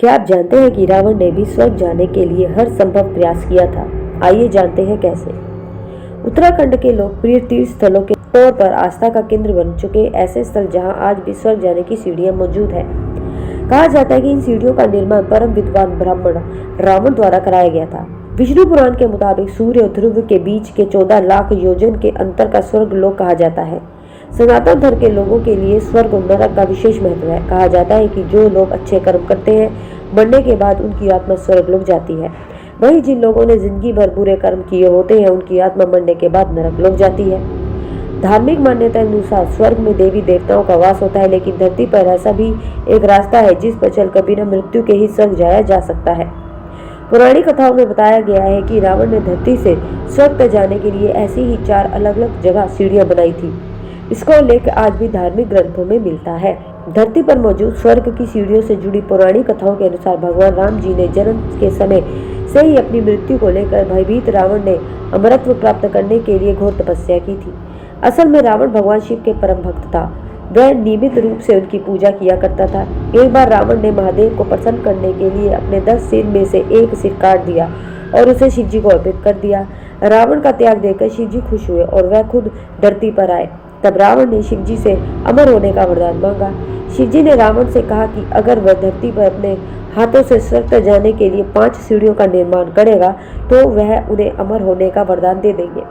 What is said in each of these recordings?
क्या आप जानते हैं कि रावण ने भी स्वर्ग जाने के लिए हर संभव प्रयास किया था? आइए जानते हैं कैसे। उत्तराखंड के लोकप्रिय तीर्थ स्थलों के तौर पर आस्था का केंद्र बन चुके ऐसे स्थल जहां आज भी स्वर्ग जाने की सीढ़ियां मौजूद है। कहा जाता है कि इन सीढ़ियों का निर्माण परम विद्वान ब्राह्मण रावण द्वारा कराया गया था। विष्णु पुराण के मुताबिक सूर्य और ध्रुव के बीच के 14 लाख योजन के अंतर का स्वर्ग लोक कहा जाता है। सनातन धर्म के लोगों के लिए स्वर्ग और नरक का विशेष महत्व है। कहा जाता है कि जो लोग अच्छे कर्म करते हैं, मरने के बाद उनकी आत्मा स्वर्ग लोक जाती है। वहीं जिन लोगों ने जिंदगी भर बुरे कर्म किए होते हैं, उनकी आत्मा मरने के बाद नरक लोक जाती है। धार्मिक मान्यता अनुसार स्वर्ग में देवी देवताओं का वास होता है, लेकिन धरती पर ऐसा भी एक रास्ता है जिस पर चलकर बिना मृत्यु के ही स्वर्ग जाया जा सकता है। पुरानी कथाओं में बताया गया है कि रावण ने धरती से स्वर्ग तक जाने के लिए ऐसी ही 4 अलग अलग जगह सीढ़ियां बनाई थी। इसको लेकर आज भी धार्मिक ग्रंथों में मिलता है। धरती पर मौजूद स्वर्ग की सीढ़ियों से जुड़ी पौराणिक कथाओं के अनुसार भगवान राम जी ने जन्म के समय से ही अपनी मृत्यु को लेकर भयभीत रावण ने अमरत्व प्राप्त करने के लिए घोर तपस्या की थी। असल में रावण भगवान शिव के परम भक्त था। वह नियमित रूप से उनकी पूजा किया करता था। एक बार रावण ने महादेव को प्रसन्न करने के लिए अपने 10 सिर में से एक सिर काट दिया और उसे शिव जी को अर्पित कर दिया। रावण का त्याग देखकर शिव जी खुश हुए और वह खुद धरती पर आए। तब रावण ने शिव जी से अमर होने का वरदान मांगा। शिव जी ने रावण से कहा कि अगर वह धरती पर अपने हाथों से स्वर्ग तक जाने के लिए 5 सीढ़ियों का निर्माण करेगा तो वह उन्हें अमर होने का वरदान दे देंगे।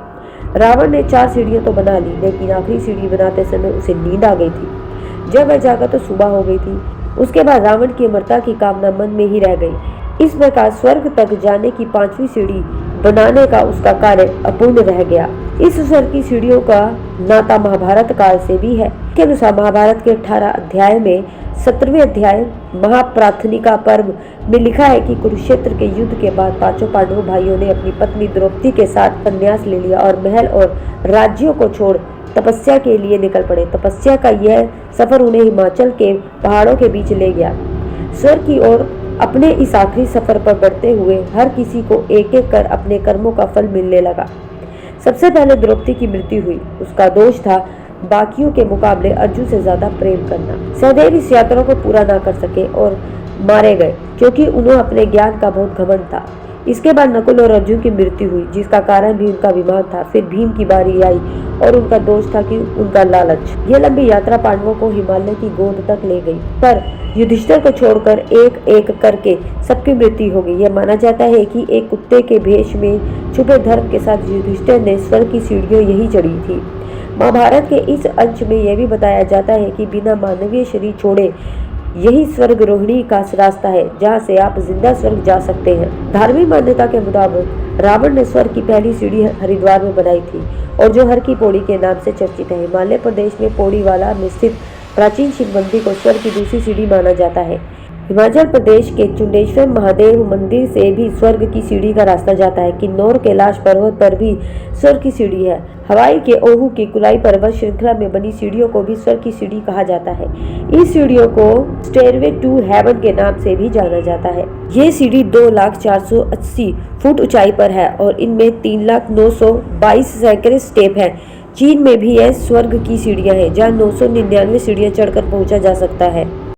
रावण ने 4 सीढ़ियां तो बना ली, लेकिन आखिरी सीढ़ी बनाते समय उसे नींद आ गई थी। जब वह जागा तो सुबह हो गई थी। उसके बाद रावण की अमरता की कामना मन में ही रह गई। इस प्रकार स्वर्ग तक जाने की 5वीं सीढ़ी बनाने का उसका कार्य अपूर्ण रह गया। इस स्वर्ग की सीढ़ियों का नाता महाभारत काल से भी है। के अनुसार महाभारत के 18 अध्याय में 17वें अध्याय महाप्रार्थनिका पर्व में लिखा है कि कुरुक्षेत्र के युद्ध के बाद 5 पांडवों भाइयों ने अपनी पत्नी द्रौपदी के साथ संन्यास ले लिया और महल और राज्यों को छोड़ तपस्या के लिए निकल पड़े। तपस्या का यह सफर उन्हें हिमाचल के पहाड़ों के बीच ले गया। स्वर्ग की ओर अपने इस आखिरी सफर पर बढ़ते हुए हर किसी को एक एक कर अपने कर्मों का फल मिलने लगा। सबसे पहले द्रौपदी की मृत्यु हुई। उसका दोष था बाकियों के मुकाबले अर्जुन से ज्यादा प्रेम करना। सहदेव इस यात्रा को पूरा ना कर सके और मारे गए क्योंकि उन्हें अपने ज्ञान का बहुत घमंड था। इसके बाद नकुल और अर्जुन की मृत्यु हुई, जिसका कारण भी उनका विमान था। फिर भीम की बारी आई और उनका दोष था कि उनका लालच। यह लंबी यात्रा पांडवों को हिमालय की गोद तक ले गई, पर युधिष्ठिर को छोड़कर एक एक करके सबकी मृत्यु हो गई। यह माना जाता है कि एक कुत्ते के भेष में छुपे धर्म के साथ युधिष्ठिर ने स्वर्ग की सीढ़ियां यही चढ़ी थी। महाभारत के इस अंश में यह भी बताया जाता है कि बिना मानवीय शरीर छोड़े यही स्वर्ग रोहिणी का रास्ता है, जहाँ से आप जिंदा स्वर्ग जा सकते हैं। धार्मिक मान्यता के मुताबिक रावण ने स्वर्ग की पहली सीढ़ी हरिद्वार में बनाई थी और जो हर की पौड़ी के नाम से चर्चित है। हिमालय प्रदेश में पौड़ीवाला में स्थित प्राचीन शिव मंदिर को स्वर्ग की दूसरी सीढ़ी माना जाता है। हिमाचल प्रदेश के चुंडेश्वर महादेव मंदिर से भी स्वर्ग की सीढ़ी का रास्ता जाता है। किन्नौर कैलाश पर्वत पर भी स्वर्ग की सीढ़ी है। हवाई के ओहू की कुलाई पर्वत श्रृंखला में बनी सीढ़ियों को भी स्वर्ग की सीढ़ी कहा जाता है। इस सीढ़ियों को स्टेयरवे टू हेवन के नाम से भी जाना जाता है। ये सीढ़ी 2,04,80 फुट ऊंचाई पर है और इनमें 3,09,22 सैकड़े स्टेप है। चीन में भी यह स्वर्ग की सीढ़ियां हैं, जहाँ 999 सीढ़ियां चढ़कर पहुंचा जा सकता है।